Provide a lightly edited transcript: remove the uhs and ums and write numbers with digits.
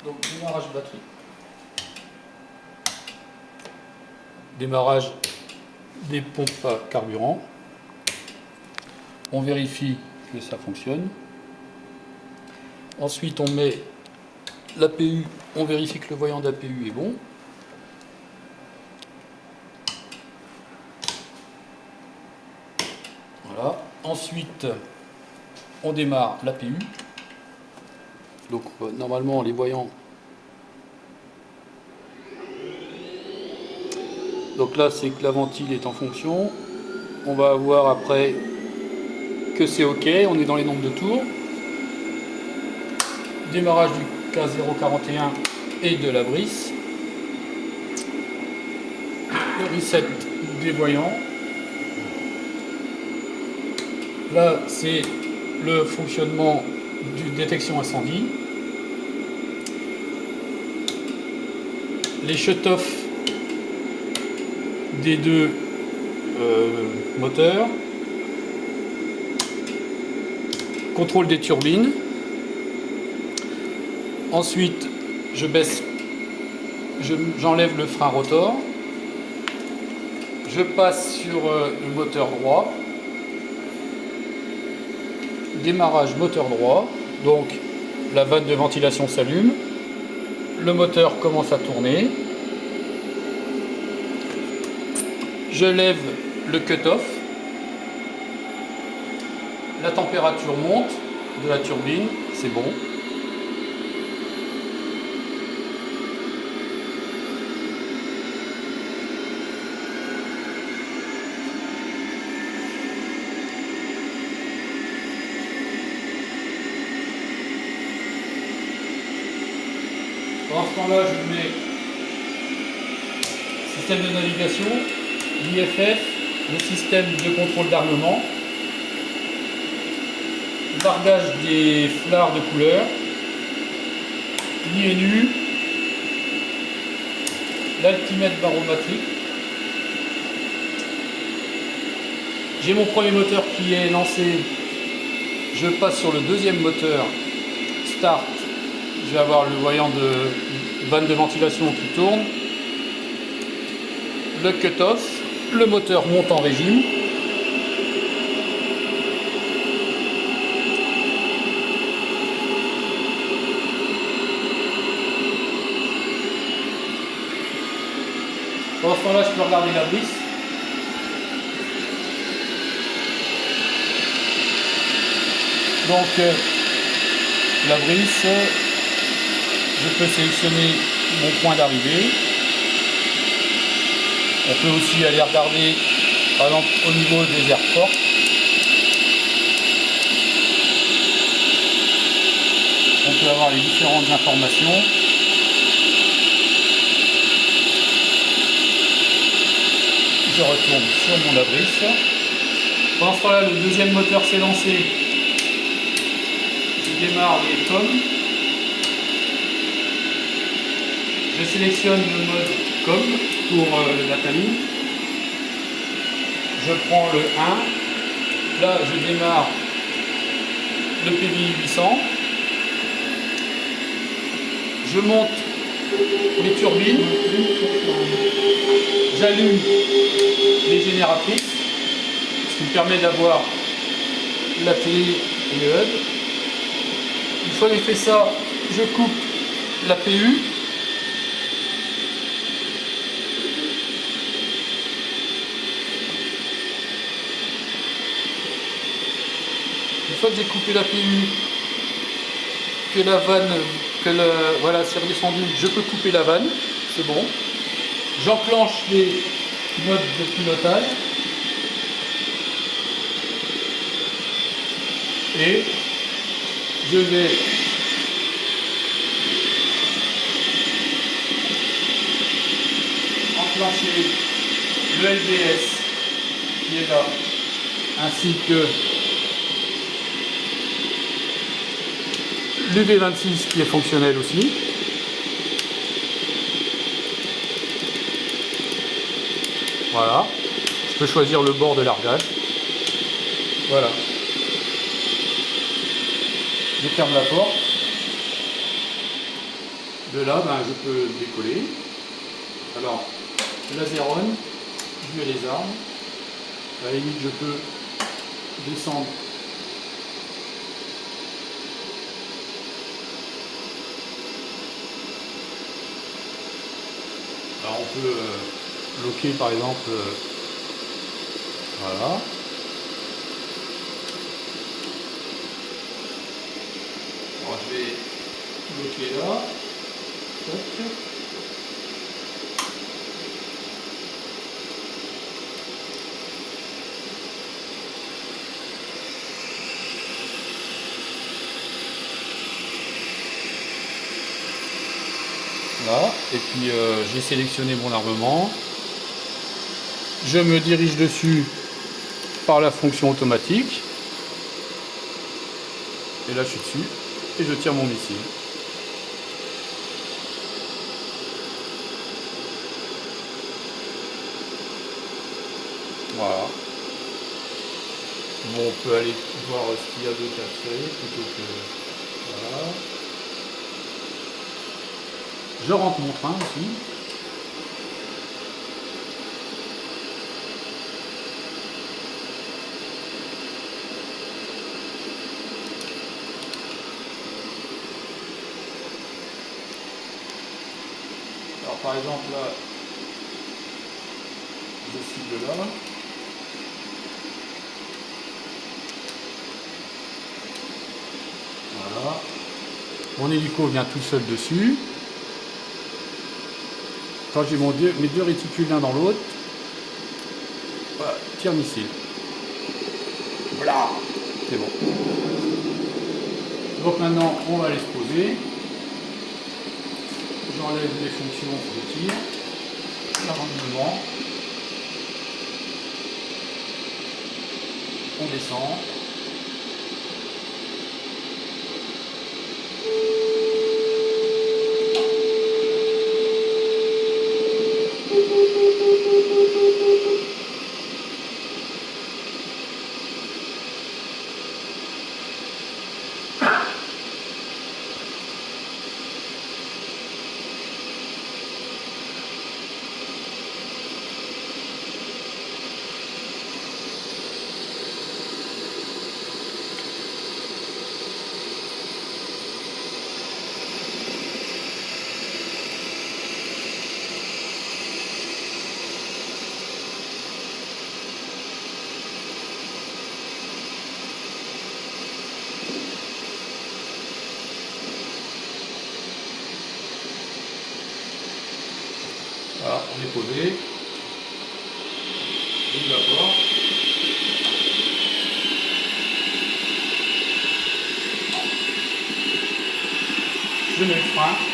Donc démarrage batterie. Démarrage des pompes à carburant. On vérifie que ça fonctionne. Ensuite on met l'APU, on vérifie que le voyant d'APU est bon. Voilà. Ensuite on démarre l'APU. Donc normalement les voyants. Donc là c'est que la ventile est en fonction. On va voir après que c'est OK, on est dans les nombres de tours. Démarrage du K041 et de la brisse. Le reset des voyants. Là c'est le fonctionnement du détection incendie. Les shut-off des deux moteurs. Contrôle des turbines. Ensuite, je baisse, j'enlève le frein rotor. Je passe sur le moteur droit. Démarrage moteur droit. Donc, la vanne de ventilation s'allume. Le moteur commence à tourner. Je lève le cut-off. La température monte de la turbine, c'est bon. Pendant ce temps-là, je mets système de navigation, l'IFF, le système de contrôle d'armement, le largage des flards de couleur, l'INU, l'altimètre barométrique. J'ai mon premier moteur qui est lancé. Je passe sur le deuxième moteur, Start. Je vais avoir le voyant de vanne de ventilation qui tourne. Le cut-off. Le moteur monte en régime. Pendant ce temps-là, je peux regarder la brisse. Donc, la brisse, je peux sélectionner mon point d'arrivée. On peut aussi aller regarder, par exemple, au niveau des air ports. On peut avoir les différentes informations. Je retourne sur mon lave-brisse. Pendant ce temps-là, le deuxième moteur s'est lancé. Je démarre les COM. Je sélectionne le mode COM pour la famille. Je prends le 1. Là, je démarre le PVI 800. Je monte les turbines. J'allume les génératrices, ce qui me permet d'avoir la télé et le HUD. Une fois que j'ai fait ça, je coupe la PU. Une fois que j'ai coupé la PU, que la vanne, voilà, c'est redescendu, je peux couper la vanne, c'est bon. J'enclenche les modes de pilotage et je vais enclencher le LBS qui est là, ainsi que l'UV26 qui est fonctionnel aussi. Voilà, je peux choisir le bord de largage. Voilà. Je ferme la porte. De là, ben, je peux décoller. Alors, laserone, vue les armes. À la limite, je peux descendre. Alors, on peut bloquer par exemple. Voilà. Alors, je vais bloquer là. Tac. Là, et puis j'ai sélectionné mon armement. Je me dirige dessus par la fonction automatique. Et là je suis dessus et je tire mon missile. Voilà. Bon, on peut aller voir ce qu'il y a d'autre à faire plutôt que... Voilà. Je rentre mon train aussi. Alors par exemple là, je cible là. Voilà. Mon hélico vient tout seul dessus. Quand j'ai mes deux réticules l'un dans l'autre, voilà, tir missile. Voilà, c'est bon. Donc maintenant, on va aller se poser. J'enlève les fonctions de tir, l'armement. On descend. Voilà, on est posé. J'ouvre la porte. Je mets le frein.